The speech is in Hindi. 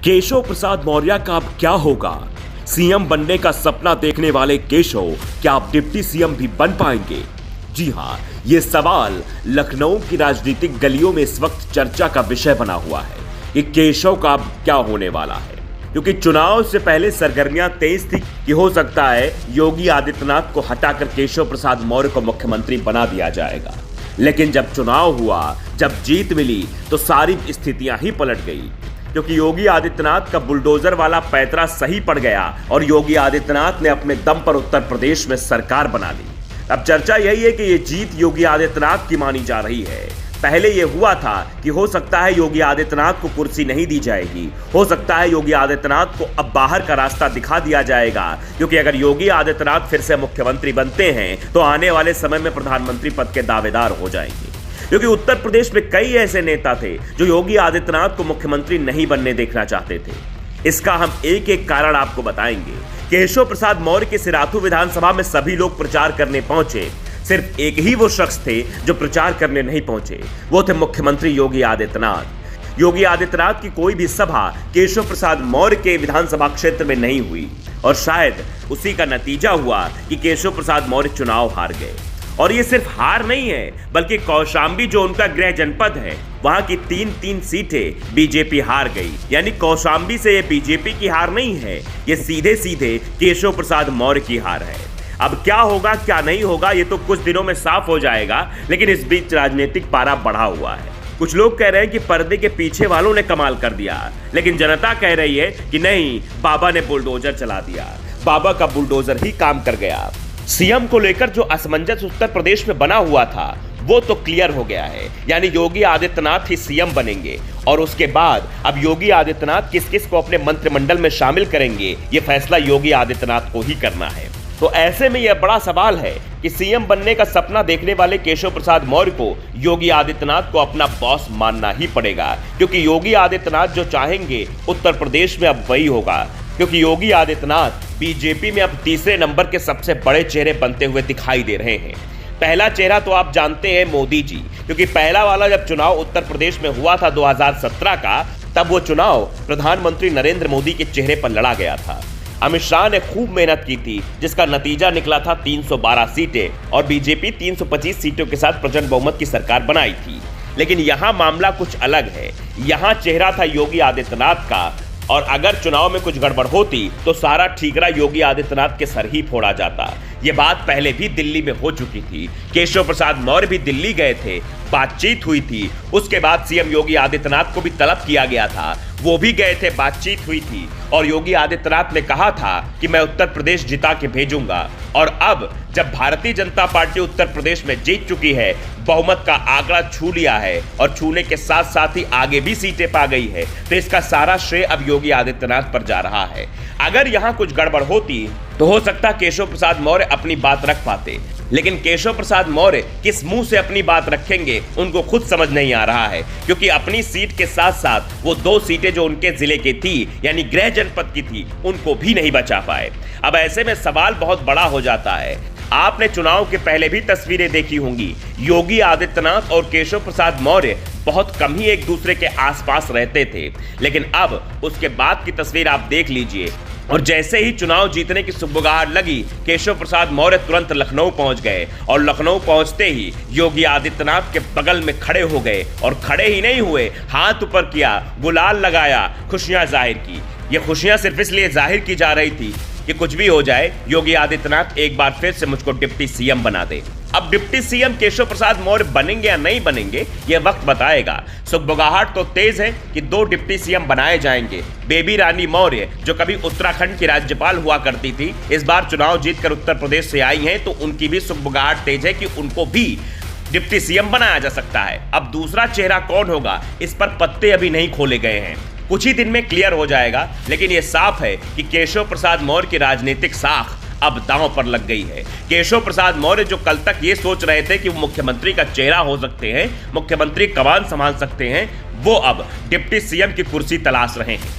केशव प्रसाद मौर्य का अब क्या होगा? सीएम बनने का सपना देखने वाले केशव क्या अब डिप्टी सीएम भी बन पाएंगे? जी हां, यह सवाल लखनऊ की राजनीतिक गलियों में इस वक्त चर्चा का विषय बना हुआ है कि केशव का अब क्या होने वाला है। क्योंकि चुनाव से पहले सरगर्मियां तेज थी कि हो सकता है योगी आदित्यनाथ को हटाकर केशव प्रसाद मौर्य को मुख्यमंत्री बना दिया जाएगा। लेकिन जब चुनाव हुआ, जब जीत मिली, तो सारी स्थितियां ही पलट गई। क्योंकि योगी आदित्यनाथ का बुलडोजर वाला पैंतरा सही पड़ गया और योगी आदित्यनाथ ने अपने दम पर उत्तर प्रदेश में सरकार बना ली। अब चर्चा यही है कि ये जीत योगी आदित्यनाथ की मानी जा रही है। पहले यह हुआ था कि हो सकता है योगी आदित्यनाथ को कुर्सी नहीं दी जाएगी, हो सकता है योगी आदित्यनाथ को अब बाहर का रास्ता दिखा दिया जाएगा। क्योंकि अगर योगी आदित्यनाथ फिर से मुख्यमंत्री बनते हैं तो आने वाले समय में प्रधानमंत्री पद के दावेदार हो जाएंगे। क्योंकि उत्तर प्रदेश में कई ऐसे नेता थे जो योगी आदित्यनाथ को मुख्यमंत्री नहीं बनने देखना चाहते थे। इसका हम एक एक कारण आपको बताएंगे। केशव प्रसाद मौर्य के सिराथू विधानसभा में सभी लोग प्रचार करने पहुंचे, सिर्फ एक ही वो शख्स थे जो प्रचार करने नहीं पहुंचे, वो थे मुख्यमंत्री योगी आदित्यनाथ। योगी आदित्यनाथ की कोई भी सभा केशव प्रसाद मौर्य के विधानसभा क्षेत्र में नहीं हुई और शायद उसी का नतीजा हुआ कि केशव प्रसाद मौर्य चुनाव हार गए। और ये सिर्फ हार नहीं है, बल्कि कौशांबी जो उनका गृह जनपद है, वहां की 3 सीटें बीजेपी हार गई। यानी कौशांबी से ये बीजेपी की हार नहीं है, ये सीधे सीधे केशव प्रसाद मौर्य की हार है। अब क्या होगा क्या नहीं होगा ये तो कुछ दिनों में साफ हो जाएगा, लेकिन इस बीच राजनीतिक पारा बढ़ा हुआ है। कुछ लोग कह रहे हैं कि पर्दे के पीछे वालों ने कमाल कर दिया, लेकिन जनता कह रही है कि नहीं, बाबा ने बुलडोजर चला दिया, बाबा का बुलडोजर ही काम कर गया। सीएम को लेकर जो असमंजस उत्तर प्रदेश में बना हुआ था वो तो क्लियर हो गया है। यानी योगी आदित्यनाथ ही सीएम बनेंगे और उसके बाद अब योगी आदित्यनाथ किस किस को अपने मंत्रिमंडल में शामिल करेंगे ये फैसला योगी आदित्यनाथ को ही करना है। तो ऐसे में यह बड़ा सवाल है कि सीएम बनने का सपना देखने वाले केशव प्रसाद मौर्य को योगी आदित्यनाथ को अपना बॉस मानना ही पड़ेगा। क्योंकि योगी आदित्यनाथ जो चाहेंगे उत्तर प्रदेश में अब वही होगा। क्योंकि योगी आदित्यनाथ बीजेपी में अब तीसरे नंबर के सबसे बड़े चेहरे बनते हुए दिखाई दे रहे हैं। पहला चेहरा तो आप जानते हैं, मोदी जी। क्योंकि पहला वाला जब चुनाव उत्तर प्रदेश में हुआ था 2017 का, तब वो चुनाव प्रधानमंत्री नरेंद्र मोदी के चेहरे पर लड़ा गया था। अमित शाह ने खूब मेहनत की थी, जिसका नतीजा निकला था 312 सीटें और बीजेपी 325 सीटों के साथ प्रचंड बहुमत की सरकार बनाई थी। लेकिन यहां मामला कुछ अलग है। यहां चेहरा था योगी आदित्यनाथ का, और अगर चुनाव में कुछ गड़बड़ होती तो सारा ठीकरा योगी आदित्यनाथ के सर ही फोड़ा जाता। यह बात पहले भी दिल्ली में हो चुकी थी। केशव प्रसाद मौर्य भी दिल्ली गए थे, बातचीत हुई थी। उसके बाद सीएम योगी आदित्यनाथ को भी तलब किया गया था, वो भी गए थे, बातचीत हुई थी। और योगी आदित्यनाथ ने कहा था कि मैं उत्तर प्रदेश जिता के भेजूंगा। और अब जब भारतीय जनता पार्टी उत्तर प्रदेश में जीत चुकी है, बहुमत का आंकड़ा छू लिया है और छूने के साथ साथ ही आगे भी सीटें पा गई है, तो इसका सारा श्रेय अब योगी आदित्यनाथ पर जा रहा है। अगर यहां कुछ गड़बड़ होती तो हो सकता केशव प्रसाद मौर्य अपनी बात रख पाते, लेकिन केशव प्रसाद मौर्य किस मुंह से अपनी बात रखेंगे उनको खुद समझ नहीं आ रहा है। क्योंकि अपनी सीट के साथ साथ वो 2 सीटें जो उनके जिले की थी, यानी गृह जनपद की थी, उनको भी नहीं बचा पाए। अब ऐसे में सवाल बहुत बड़ा हो जाता है। आपने चुनाव के पहले भी तस्वीरें देखी होंगी, योगी आदित्यनाथ और केशव प्रसाद मौर्य बहुत कम ही एक दूसरे के आसपास रहते थे। लेकिन अब उसके बाद की तस्वीर आप देख लीजिए, और जैसे ही चुनाव जीतने की सुगबुगाहट लगी, केशव प्रसाद मौर्य तुरंत लखनऊ पहुंच गए और लखनऊ पहुंचते ही योगी आदित्यनाथ के बगल में खड़े हो गए। और खड़े ही नहीं हुए, हाथ ऊपर किया, गुलाल लगाया, खुशियां जाहिर की। ये खुशियां सिर्फ इसलिए जाहिर की जा रही थी कि कुछ भी हो जाए, योगी आदित्यनाथ एक बार फिर से मुझको डिप्टी सीएम बना दे। अब डिप्टी सीएम केशव प्रसाद मौर्य बनेंगे या नहीं बनेंगे यह वक्त बताएगा। सुगबुगाहट तो तेज है कि 2 डिप्टी सीएम बनाए जाएंगे। बेबी रानी मौर्य जो कभी उत्तराखंड की राज्यपाल हुआ करती थी, इस बार चुनाव जीतकर उत्तर प्रदेश से आई हैं, तो उनकी भी सुगबुगाहट तेज है कि उनको भी डिप्टी सीएम बनाया जा सकता है। अब दूसरा चेहरा कौन होगा, इस पर पत्ते अभी नहीं खोले गए हैं, कुछ ही दिन में क्लियर हो जाएगा। लेकिन यह साफ है कि केशव प्रसाद मौर्य की राजनीतिक साख अब दांव पर लग गई है। केशव प्रसाद मौर्य जो कल तक ये सोच रहे थे कि वो मुख्यमंत्री का चेहरा हो सकते हैं, मुख्यमंत्री कमान संभाल सकते हैं, वो अब डिप्टी सीएम की कुर्सी तलाश रहे हैं।